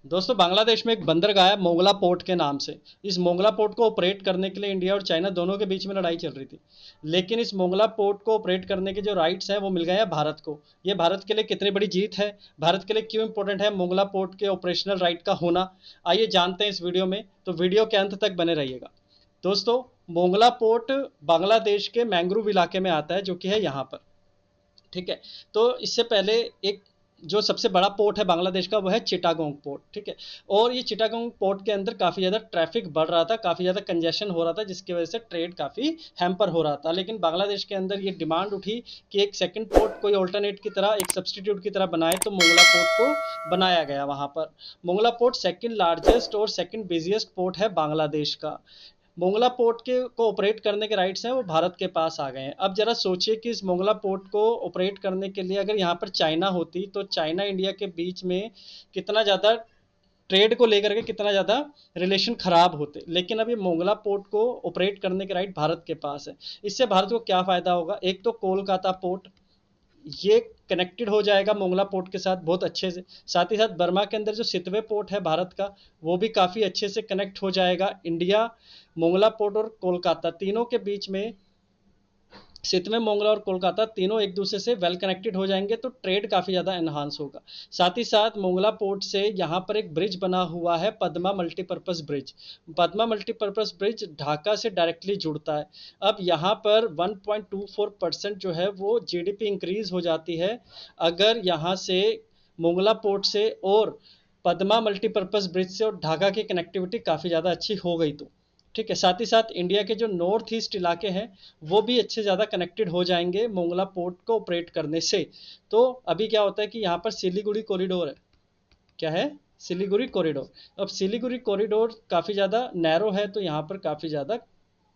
दोस्तों, बांग्लादेश में एक बंदरगाह है मोंगला पोर्ट के नाम से। इस मोंगला पोर्ट को ऑपरेट करने के लिए इंडिया और चाइना दोनों के बीच में लड़ाई चल रही थी। लेकिन इस मोंगला पोर्ट को ऑपरेट करने के जो राइट्स हैं वो मिल गए हैं भारत को। ये भारत के लिए कितनी बड़ी जीत है, भारत के लिए क्यों इंपॉर्टेंट है मोंगला पोर्ट के ऑपरेशनल राइट का होना, आइए जानते हैं इस वीडियो में। तो वीडियो के अंत तक बने रहिएगा। दोस्तों, मोंगला पोर्ट बांग्लादेश के मैंग्रोव इलाके में आता है, जो कि है यहाँ पर। ठीक है। तो इससे पहले एक जो सबसे बड़ा पोर्ट है बांग्लादेश का वो है चिटागोंग पोर्ट। ठीक है। और ये चिटागोंग पोर्ट के अंदर काफ़ी ज़्यादा ट्रैफिक बढ़ रहा था, काफ़ी ज़्यादा कंजेशन हो रहा था, जिसकी वजह से ट्रेड काफ़ी हैम्पर हो रहा था। लेकिन बांग्लादेश के अंदर ये डिमांड उठी कि एक सेकंड पोर्ट कोई ऑल्टरनेट की तरह, एक सब्सटीट्यूट की तरह बनाए, तो मोंगला पोर्ट को बनाया गया वहाँ पर। मोंगला पोर्ट सेकंड लार्जेस्ट और सेकंड बिजिएस्ट पोर्ट है बांग्लादेश का। मोंगला पोर्ट के को ऑपरेट करने के राइट्स हैं वो भारत के पास आ गए हैं। अब जरा सोचिए कि इस मोंगला पोर्ट को ऑपरेट करने के लिए अगर यहाँ पर चाइना होती, तो चाइना इंडिया के बीच में कितना ज़्यादा ट्रेड को लेकर के कितना ज़्यादा रिलेशन खराब होते। लेकिन अब ये मोंगला पोर्ट को ऑपरेट करने के राइट भारत के पास है। इससे भारत को क्या फ़ायदा होगा? एक तो कोलकाता पोर्ट ये कनेक्टेड हो जाएगा मोंगला पोर्ट के साथ बहुत अच्छे से। साथ ही साथ बर्मा के अंदर जो सितवे पोर्ट है भारत का, वो भी काफ़ी अच्छे से कनेक्ट हो जाएगा। इंडिया, मोंगला पोर्ट और कोलकाता तीनों के बीच में, सितवे, मोंगला और कोलकाता तीनों एक दूसरे से वेल कनेक्टेड हो जाएंगे, तो ट्रेड काफ़ी ज़्यादा एनहांस होगा। साथ ही साथ मोंगला पोर्ट से यहाँ पर एक ब्रिज बना हुआ है, Padma multipurpose bridge. Padma multipurpose bridge Dhaka से डायरेक्टली जुड़ता है। अब यहाँ पर 1.24% जो है वो जीडीपी इंक्रीज हो जाती है अगर यहाँ से मोंगला पोर्ट से और पद्मा मल्टीपर्पज़ ब्रिज से और ढाका की कनेक्टिविटी काफ़ी ज़्यादा अच्छी हो गई तो। ठीक है। साथ ही साथ इंडिया के जो नॉर्थ ईस्ट इलाके हैं वो भी अच्छे ज़्यादा कनेक्टेड हो जाएंगे मोंगला पोर्ट को ऑपरेट करने से। तो अभी क्या होता है कि यहाँ पर सिलीगुड़ी कॉरिडोर है। क्या है? सिलीगुड़ी कॉरिडोर। अब सिलीगुड़ी कॉरिडोर काफ़ी ज़्यादा नैरो है, तो यहाँ पर काफ़ी ज़्यादा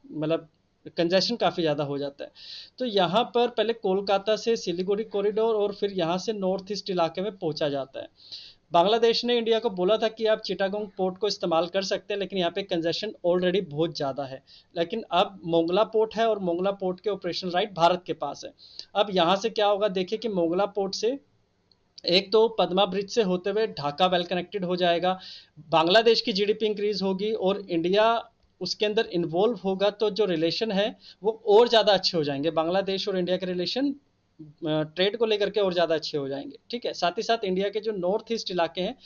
मतलब कंजेशन काफ़ी ज़्यादा हो जाता है। तो यहाँ पर पहले कोलकाता से सिलीगुड़ी कॉरिडोर और फिर यहाँ से नॉर्थ ईस्ट इलाके में पहुँचा जाता है। बांग्लादेश ने इंडिया को बोला था कि आप चिटागोंग पोर्ट को इस्तेमाल कर सकते हैं, लेकिन यहाँ पे कंजेशन ऑलरेडी बहुत ज़्यादा है। लेकिन अब मोंगला पोर्ट है और मोंगला पोर्ट के ऑपरेशन राइट भारत के पास है। अब यहाँ से क्या होगा, देखिए कि मोंगला पोर्ट से एक तो पद्मा ब्रिज से होते हुए ढाका वेल कनेक्टेड हो जाएगा, बांग्लादेश की जीडीपी इंक्रीज होगी और इंडिया उसके अंदर इन्वॉल्व होगा, तो जो रिलेशन है वो और ज़्यादा अच्छे हो जाएंगे। बांग्लादेश और इंडिया के रिलेशन ट्रेड को लेकर के और ज़्यादा अच्छे हो जाएंगे। ठीक है। साथ ही साथ इंडिया के जो नॉर्थ ईस्ट इलाके हैं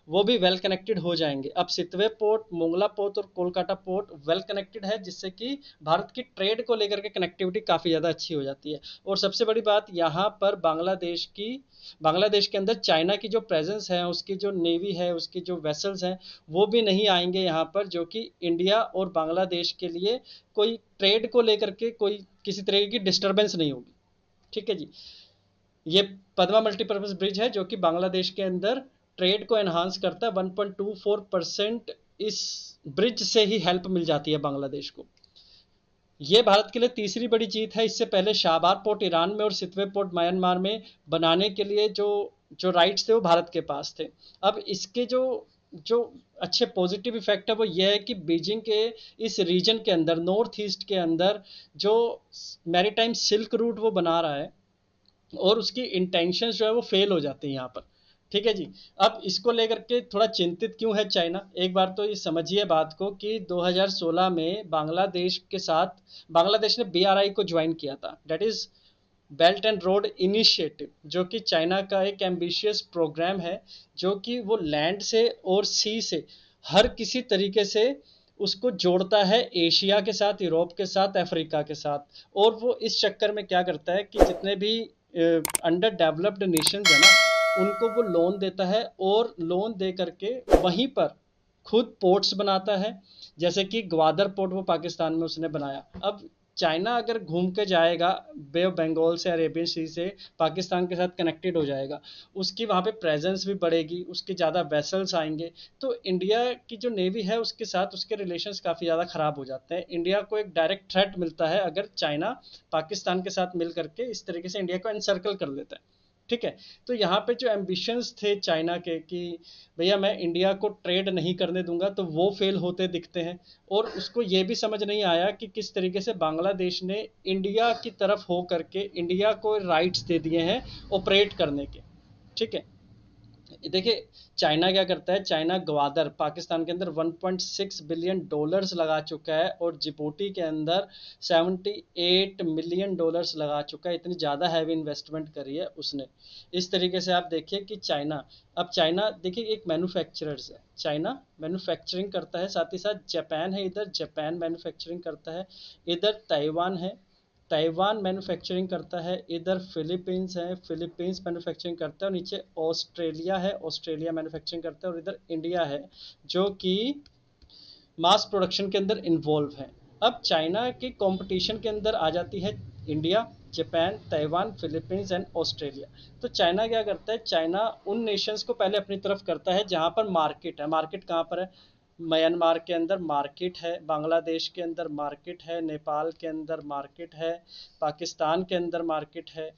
वो भी वेल कनेक्टेड हो जाएंगे। अब सितवे पोर्ट, मोंगला पोर्ट और कोलकाता पोर्ट वेल कनेक्टेड है, जिससे कि भारत की ट्रेड को लेकर के कनेक्टिविटी काफ़ी ज़्यादा अच्छी हो जाती है। और सबसे बड़ी बात यहाँ पर बांग्लादेश के अंदर चाइना की जो प्रेजेंस है, उसकी जो नेवी है, उसकी जो वेसल्स हैं, वो भी नहीं आएंगे यहाँ पर, जो कि इंडिया और बांग्लादेश के लिए कोई ट्रेड को लेकर के कोई किसी तरह की डिस्टर्बेंस नहीं होगी। ठीक है जी। ये पद्मा मल्टीपर्पज ब्रिज है जो कि बांग्लादेश के अंदर ट्रेड को एनहांस करता है। 1.24% इस ब्रिज से ही हेल्प मिल जाती है बांग्लादेश को। ये भारत के लिए तीसरी बड़ी जीत है। इससे पहले शाहबार पोर्ट ईरान में और सितवे पोर्ट म्यांमार में बनाने के लिए जो जो राइट्स थे वो भारत के पास थे। अब इसके जो जो अच्छे पॉजिटिव इफेक्ट है वो ये है कि बीजिंग के इस रीजन के अंदर, नॉर्थ ईस्ट के अंदर, जो मैरीटाइम सिल्क रूट वो बना रहा है और उसकी इंटेंशंस जो है वो फेल हो जाती हैं यहाँ पर। ठीक है जी। अब इसको लेकर के थोड़ा चिंतित क्यों है चाइना? एक बार तो ये समझिए बात को कि 2016 में बांग्लादेश ने बीआरआई को ज्वाइन किया था, that is belt and road initiative, जो कि चाइना का एक एम्बिशियस प्रोग्राम है, जो कि वो लैंड से और सी से हर किसी तरीके से उसको जोड़ता है एशिया के साथ, यूरोप के साथ, अफ्रीका के साथ। और वो इस चक्कर में क्या करता है कि जितने भी अंडर डेवलप्ड नेशंस है ना, उनको वो लोन देता है और लोन दे करके वहीं पर खुद पोर्ट्स बनाता है। जैसे कि ग्वादर पोर्ट वो पाकिस्तान में उसने बनाया। अब चाइना अगर घूम के जाएगा बे ऑफ बंगाल से, अरेबियन सी से, पाकिस्तान के साथ कनेक्टेड हो जाएगा, उसकी वहाँ पे प्रेजेंस भी बढ़ेगी, उसके ज़्यादा वेसल्स आएंगे, तो इंडिया की जो नेवी है उसके साथ उसके रिलेशंस काफ़ी ज़्यादा ख़राब हो जाते हैं। इंडिया को एक डायरेक्ट थ्रेट मिलता है अगर चाइना पाकिस्तान के साथ मिल करके इस तरीके से इंडिया को एनसर्कल कर लेता है। ठीक है। तो यहाँ पे जो एम्बिशंस थे चाइना के कि भैया मैं इंडिया को ट्रेड नहीं करने दूंगा, तो वो फेल होते दिखते हैं। और उसको ये भी समझ नहीं आया कि किस तरीके से बांग्लादेश ने इंडिया की तरफ हो करके इंडिया को राइट्स दे दिए हैं ऑपरेट करने के। ठीक है। देखिए, चाइना क्या करता है, चाइना ग्वादर पाकिस्तान के अंदर 1.6 बिलियन डॉलर्स लगा चुका है, और जिबूटी के अंदर 78 मिलियन डॉलर्स लगा चुका है। इतनी ज़्यादा हैवी इन्वेस्टमेंट करी है उसने। इस तरीके से आप देखिए कि चाइना, अब चाइना देखिए एक मैन्युफैक्चरर्स है, चाइना मैन्युफैक्चरिंग करता है, साथ ही साथ जापान है, इधर जापान मैन्युफैक्चरिंग करता है, इधर ताइवान है, ताइवान मैन्युफैक्चरिंग करता है, इधर फिलीपींस है, फिलीपींस मैन्युफैक्चरिंग करता है, और नीचे ऑस्ट्रेलिया है, ऑस्ट्रेलिया मैन्युफैक्चरिंग करता है, और इधर इंडिया है जो कि मास प्रोडक्शन के अंदर इन्वॉल्व है। अब चाइना के कंपटीशन के अंदर आ जाती है India, Japan, Taiwan, Philippines and Australia. तो चाइना क्या करता है, चाइना उन नेशंस को पहले अपनी तरफ करता है जहां पर मार्केट है। मार्केट कहाँ पर है, म्यांमार के अंदर मार्केट है, बांग्लादेश के अंदर मार्केट है, नेपाल के अंदर मार्केट है, पाकिस्तान के अंदर मार्केट है,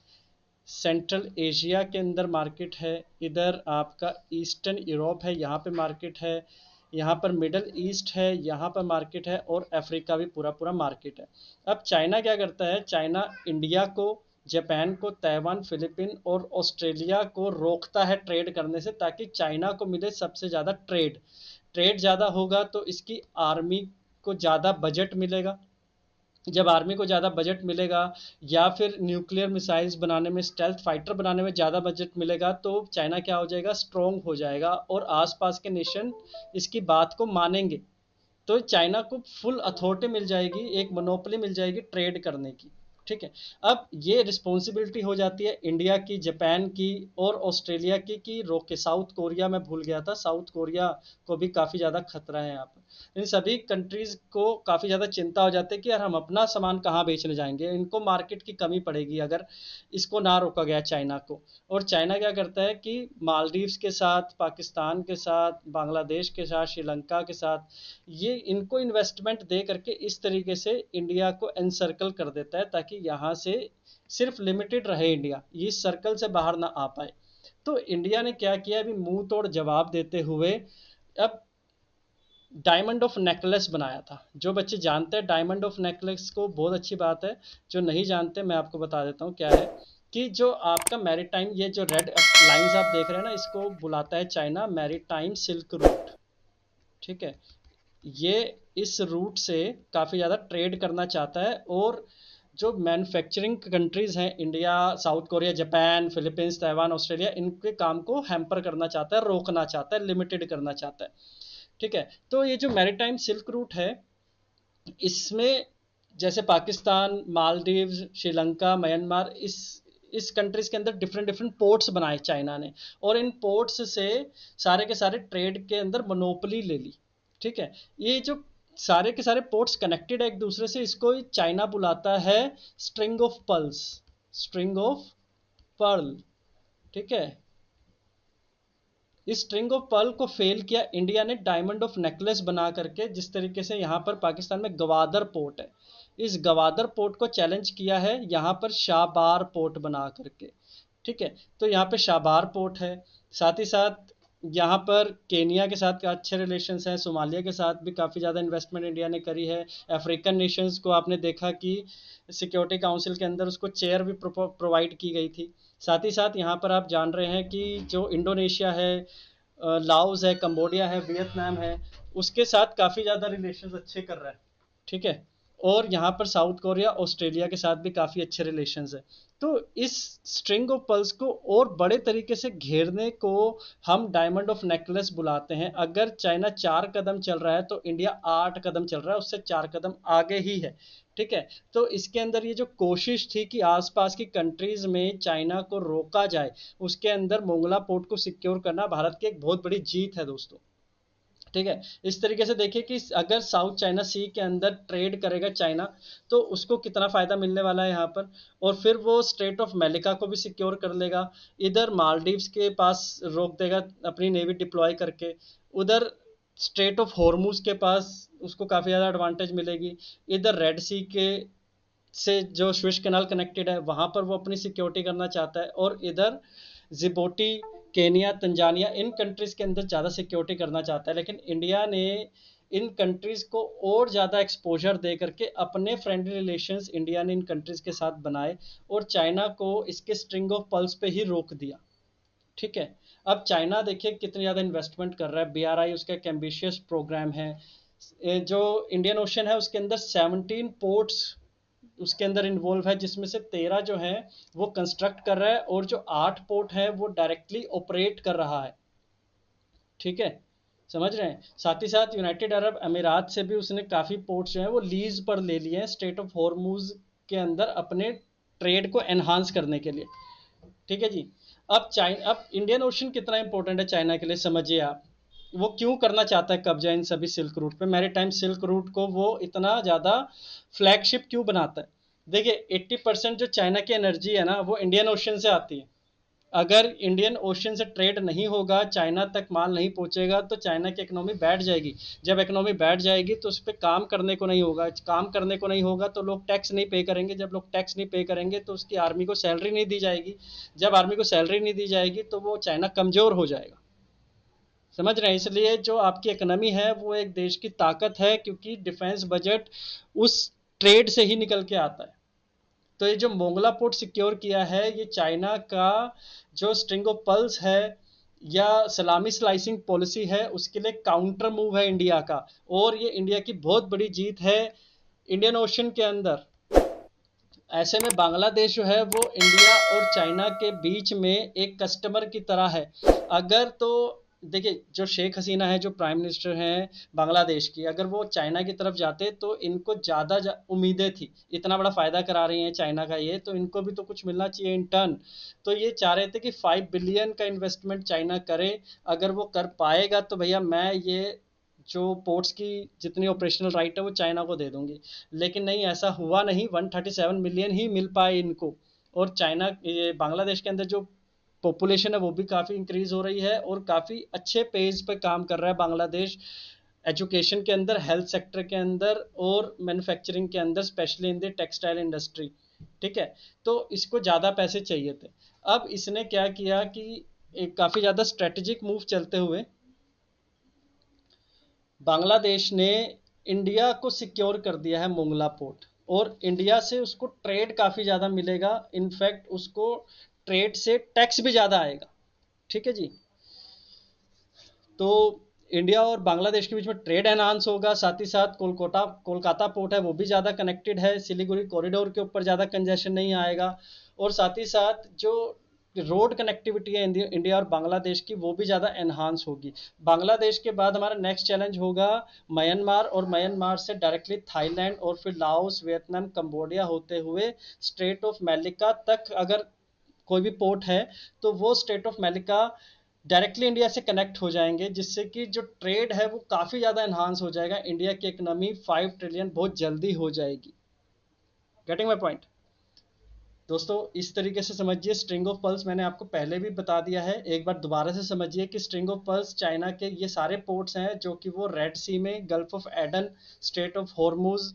सेंट्रल एशिया के अंदर मार्केट है, इधर आपका ईस्टर्न यूरोप है, यहाँ पे मार्केट है, यहाँ पर मिडल ईस्ट है, यहाँ पर मार्केट है, और अफ्रीका भी पूरा पूरा मार्केट है। अब चाइना क्या करता है, चाइना इंडिया को, जापान को, ताइवान, फिलीपीन और ऑस्ट्रेलिया को रोकता है ट्रेड करने से, ताकि चाइना को मिले सबसे ज़्यादा ट्रेड। ट्रेड ज़्यादा होगा तो इसकी आर्मी को ज़्यादा बजट मिलेगा। जब आर्मी को ज़्यादा बजट मिलेगा, या फिर न्यूक्लियर मिसाइल्स बनाने में, स्टेल्थ फाइटर बनाने में ज़्यादा बजट मिलेगा, तो चाइना क्या हो जाएगा, स्ट्रोंग हो जाएगा, और आसपास के नेशन इसकी बात को मानेंगे। तो चाइना को फुल अथॉरिटी मिल जाएगी, एक मोनोपोली मिल जाएगी ट्रेड करने की। ठीक है। अब ये रिस्पॉन्सिबिलिटी हो जाती है इंडिया की, जापान की और ऑस्ट्रेलिया की, कि रोके। साउथ कोरिया मैं भूल गया था, साउथ कोरिया को भी काफ़ी ज़्यादा खतरा है यहाँ पर। इन सभी कंट्रीज़ को काफ़ी ज़्यादा चिंता हो जाती है कि यार हम अपना सामान कहाँ बेचने जाएंगे, इनको मार्केट की कमी पड़ेगी अगर इसको ना रोका गया चाइना को। और चाइना क्या करता है कि मालदीव्स के साथ, पाकिस्तान के साथ, बांग्लादेश के साथ, श्रीलंका के साथ, ये इनको इन्वेस्टमेंट दे करके इस तरीके से इंडिया को एनसर्कल कर देता है, ताकि यहाँ से सिर्फ लिमिटेड रहे इंडिया, ये सर्कल से बाहर ना आ पाए। तो इंडिया ने क्या किया, अभी मुंह तोड़ जवाब देते हुए अब डायमंड ऑफ नेकलेस बनाया था। जो बच्चे जानते हैं डायमंड ऑफ नेकलेस को, बहुत अच्छी बात है। जो नहीं जानते मैं आपको बता देता हूँ क्या है, कि जो आपका मैरीटाइम, ये जो रेड लाइंस आप देख रहे हैं ना, इसको बुलाता है चाइना मैरीटाइम सिल्क रूट। ठीक है। ये इस रूट से काफ़ी ज़्यादा ट्रेड करना चाहता है, और जो मैन्युफैक्चरिंग कंट्रीज़ हैं, India, south Korea, Japan, Philippines, Taiwan, Australia, इनके काम को हैम्पर करना चाहता है, रोकना चाहता है, लिमिटेड करना चाहता है। ठीक है। तो ये जो मैरीटाइम सिल्क रूट है, इसमें जैसे पाकिस्तान, मालदीव्स, श्रीलंका, म्यांमार, इस कंट्रीज़ के अंदर डिफरेंट डिफरेंट पोर्ट्स बनाए चाइना ने, और इन पोर्ट्स से सारे के सारे ट्रेड के अंदर मोनोपोली ले ली। ठीक है। ये जो सारे के सारे पोर्ट्स कनेक्टेड है एक दूसरे से, इसको चाइना बुलाता है string of pearls, string of pearl. ठीक है। इस स्ट्रिंग ऑफ पर्ल को फेल किया इंडिया ने डायमंड ऑफ नेकलेस बना करके। जिस तरीके से यहाँ पर पाकिस्तान में गवादर पोर्ट है, इस गवादर पोर्ट को चैलेंज किया है यहाँ पर शाबार पोर्ट बना करके। ठीक है। तो यहाँ पे शाबार पोर्ट है, साथ ही साथ यहाँ पर केनिया के साथ अच्छे रिलेशंस हैं, सोमालिया के साथ भी काफ़ी ज़्यादा इन्वेस्टमेंट इंडिया ने करी है। अफ्रीकन नेशंस को आपने देखा कि सिक्योरिटी काउंसिल के अंदर उसको चेयर भी प्रोवाइड की गई थी। साथ ही साथ यहाँ पर आप जान रहे हैं कि जो इंडोनेशिया है, लाओस है, कंबोडिया है, वियतनाम है, उसके साथ काफ़ी ज़्यादा रिलेशंस अच्छे कर रहा है। ठीक है। और यहाँ पर साउथ कोरिया, ऑस्ट्रेलिया के साथ भी काफ़ी अच्छे रिलेशंस है। तो इस स्ट्रिंग ऑफ पल्स को और बड़े तरीके से घेरने को हम डायमंड ऑफ नेकलेस बुलाते हैं। अगर चाइना 4 कदम चल रहा है तो इंडिया 8 कदम चल रहा है, उससे 4 कदम आगे ही है। ठीक है। तो इसके अंदर ये जो कोशिश थी कि आसपास की कंट्रीज में चाइना को रोका जाए, उसके अंदर मोंगला पोर्ट को सिक्योर करना भारत की एक बहुत बड़ी जीत है दोस्तों। ठीक है। इस तरीके से देखिए कि अगर साउथ चाइना सी के अंदर ट्रेड करेगा चाइना, तो उसको कितना फ़ायदा मिलने वाला है यहाँ पर। और फिर वो स्ट्रेट ऑफ मेलिका को भी सिक्योर कर लेगा, इधर मालदीव्स के पास रोक देगा अपनी नेवी डिप्लॉय करके, उधर स्ट्रेट ऑफ हॉर्मूज के पास उसको काफ़ी ज़्यादा एडवांटेज मिलेगी, इधर रेड सी के से जो स्विच कैनाल कनेक्टेड है वहाँ पर वो अपनी सिक्योरिटी करना चाहता है, और इधर जिबोटी, केनिया, तंजानिया, इन कंट्रीज़ के अंदर ज़्यादा सिक्योरिटी करना चाहता है। लेकिन इंडिया ने इन कंट्रीज़ को और ज़्यादा एक्सपोजर दे करके अपने फ्रेंडली रिलेशंस इंडिया ने इन कंट्रीज़ के साथ बनाए, और चाइना को इसके स्ट्रिंग ऑफ पल्स पे ही रोक दिया। ठीक है। अब चाइना देखिए कितनी ज़्यादा इन्वेस्टमेंट कर रहा है, BRI उसका एक एम्बिशियस प्रोग्राम है। जो इंडियन ओशन है उसके अंदर 17 पोर्ट्स उसके अंदर इन्वॉल्व है, जिसमें से 13 जो है वो कंस्ट्रक्ट कर रहा है, और जो 8 पोर्ट है वो डायरेक्टली ऑपरेट कर रहा है। ठीक है, समझ रहे हैं। साथ ही साथ यूनाइटेड अरब अमीरात से भी उसने काफ़ी पोर्ट्स जो हैं वो लीज पर ले लिए हैं स्ट्रेट ऑफ हॉर्मूज के अंदर अपने ट्रेड को एनहांस करने के लिए। ठीक है जी। अब इंडियन ओशन कितना इंपॉर्टेंट है चाइना के लिए, समझिए आप। वो क्यों करना चाहता है कब्जा इन सभी सिल्क रूट पे, मैरी टाइम सिल्क रूट को वो इतना ज़्यादा फ्लैगशिप क्यों बनाता है। देखिए 80% जो चाइना की एनर्जी है ना वो इंडियन ओशन से आती है। अगर इंडियन ओशन से ट्रेड नहीं होगा, चाइना तक माल नहीं पहुंचेगा, तो चाइना की इकोनॉमी बैठ जाएगी। जब इकोनॉमी बैठ जाएगी तो उस पर काम करने को नहीं होगा, काम करने को नहीं होगा तो लोग टैक्स नहीं पे करेंगे, जब लोग टैक्स नहीं पे करेंगे तो उसकी आर्मी को सैलरी नहीं दी जाएगी, जब आर्मी को सैलरी नहीं दी जाएगी तो वो चाइना कमज़ोर हो जाएगा। समझ रहे हैं। इसलिए जो आपकी इकोनॉमी है वो एक देश की ताकत है, क्योंकि डिफेंस बजट उस ट्रेड से ही निकल के आता है। तो ये जो मोंगला पोर्ट सिक्योर किया है, ये चाइना का जो स्ट्रिंग ऑफ पल्स है या सलामी स्लाइसिंग पॉलिसी है उसके लिए काउंटर मूव है इंडिया का, और ये इंडिया की बहुत बड़ी जीत है इंडियन ओशन के अंदर। ऐसे में बांग्लादेश जो है वो इंडिया और चाइना के बीच में एक कस्टमर की तरह है। अगर तो देखिए जो शेख हसीना है जो प्राइम मिनिस्टर हैं बांग्लादेश की, अगर वो चाइना की तरफ जाते तो इनको ज़्यादा उम्मीदें थी, इतना बड़ा फ़ायदा करा रही हैं चाइना का ये, तो इनको भी तो कुछ मिलना चाहिए इन टर्न। तो ये चाह रहे थे कि 5 बिलियन का इन्वेस्टमेंट चाइना करे। अगर वो कर पाएगा तो भैया मैं ये जो पोर्ट्स की जितनी ऑपरेशनल राइट है वो चाइना को दे दूंगी। लेकिन नहीं, ऐसा हुआ नहीं, 137 मिलियन ही मिल पाए इनको। और चाइना ये बांग्लादेश के अंदर जो पॉपुलेशन है वो भी काफ़ी इंक्रीज हो रही है, और काफ़ी अच्छे पेज पे काम कर रहा है बांग्लादेश, एजुकेशन के अंदर, हेल्थ सेक्टर के अंदर, और मैन्युफैक्चरिंग के अंदर, specially in the textile industry. ठीक है, तो इसको ज़्यादा पैसे चाहिए थे। अब इसने क्या किया कि एक काफ़ी ज़्यादा स्ट्रेटेजिक मूव चलते हुए बांग्लादेश ने इंडिया को सिक्योर कर दिया है मोंगला पोर्ट, और इंडिया से उसको ट्रेड काफ़ी ज़्यादा मिलेगा। इनफैक्ट उसको ट्रेड से टैक्स भी ज़्यादा आएगा। ठीक है जी। तो इंडिया और बांग्लादेश के बीच में ट्रेड एनहांस होगा, साथ ही साथ कोलकाता पोर्ट है वो भी ज़्यादा कनेक्टेड है, सिलीगुड़ी कॉरिडोर के ऊपर ज़्यादा कंजेशन नहीं आएगा, और साथ ही साथ जो रोड कनेक्टिविटी है इंडिया और बांग्लादेश की वो भी ज़्यादा एनहांस होगी। बांग्लादेश के बाद हमारा नेक्स्ट चैलेंज होगा म्यांमार, और म्यांमार से डायरेक्टली थाईलैंड, और फिर लाओस, वियतनाम, कंबोडिया होते हुए स्ट्रेट ऑफ मैलिका तक अगर कोई भी पोर्ट है तो वो state of Malika directly India से कनेक्ट हो जाएंगे, जिससे कि जो ट्रेड है वो काफ़ी ज़्यादा एनहांस हो जाएगा, इंडिया की इकोनॉमी 5 ट्रिलियन बहुत जल्दी हो जाएगी। गेटिंग माई पॉइंट दोस्तों। इस तरीके से समझिए, स्ट्रिंग ऑफ पल्स मैंने आपको पहले भी बता दिया है, एक बार दोबारा से समझिए कि स्ट्रिंग ऑफ पल्स चाइना के ये सारे पोर्ट्स हैं जो कि वो रेड सी में, gulf of Aden, straight of Hormuz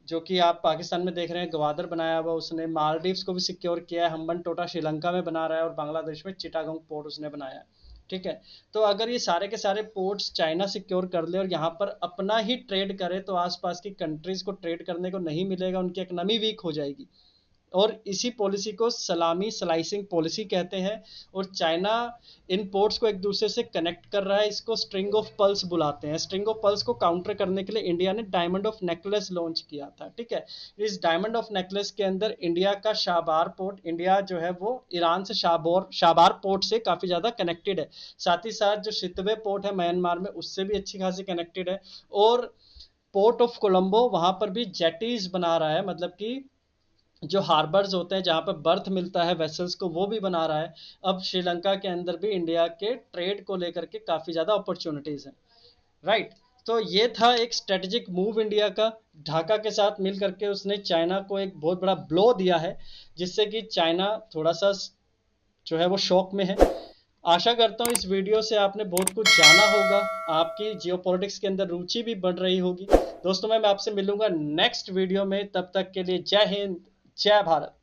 जो कि आप पाकिस्तान में देख रहे हैं, गवादर बनाया हुआ उसने, मालदीव्स को भी सिक्योर किया है, हम्बन टोटा श्रीलंका में बना रहा है, और बांग्लादेश में चिटागोंग पोर्ट उसने बनाया है। ठीक है, तो अगर ये सारे के सारे पोर्ट्स चाइना सिक्योर कर ले और यहाँ पर अपना ही ट्रेड करे, तो आसपास की कंट्रीज को ट्रेड करने को नहीं मिलेगा, उनकी इकोनॉमी वीक हो जाएगी। और इसी पॉलिसी को सलामी स्लाइसिंग पॉलिसी कहते हैं, और चाइना इन पोर्ट्स को एक दूसरे से कनेक्ट कर रहा है, इसको स्ट्रिंग ऑफ पल्स बुलाते हैं। स्ट्रिंग ऑफ पल्स को काउंटर करने के लिए इंडिया ने डायमंड ऑफ नेकलेस लॉन्च किया था। ठीक है, इस डायमंड ऑफ नेकलेस के अंदर इंडिया का शाबार पोर्ट, इंडिया जो है वो ईरान से शाबार पोर्ट से काफ़ी ज़्यादा कनेक्टेड है, साथ ही साथ जो सितवे पोर्ट है म्यांमार में उससे भी अच्छी खासी कनेक्टेड है, और पोर्ट ऑफ कोलंबो वहाँ पर भी जेटीज बना रहा है, मतलब कि जो हार्बर्स होते हैं जहाँ पर बर्थ मिलता है वेसल्स को वो भी बना रहा है। अब श्रीलंका के अंदर भी इंडिया के ट्रेड को लेकर के काफ़ी ज़्यादा अपॉर्चुनिटीज़ हैं। राइट, तो ये था एक स्ट्रेटेजिक मूव इंडिया का। ढाका के साथ मिल करके उसने चाइना को एक बहुत बड़ा ब्लो दिया है, जिससे कि चाइना थोड़ा सा जो है वो शॉक में है। आशा करता हूँ इस वीडियो से आपने बहुत कुछ जाना होगा, आपकी जियोपॉलिटिक्स के अंदर रुचि भी बढ़ रही होगी। दोस्तों मैं आपसे मिलूंगा नेक्स्ट वीडियो में, तब तक के लिए जय हिंद, जय भारत।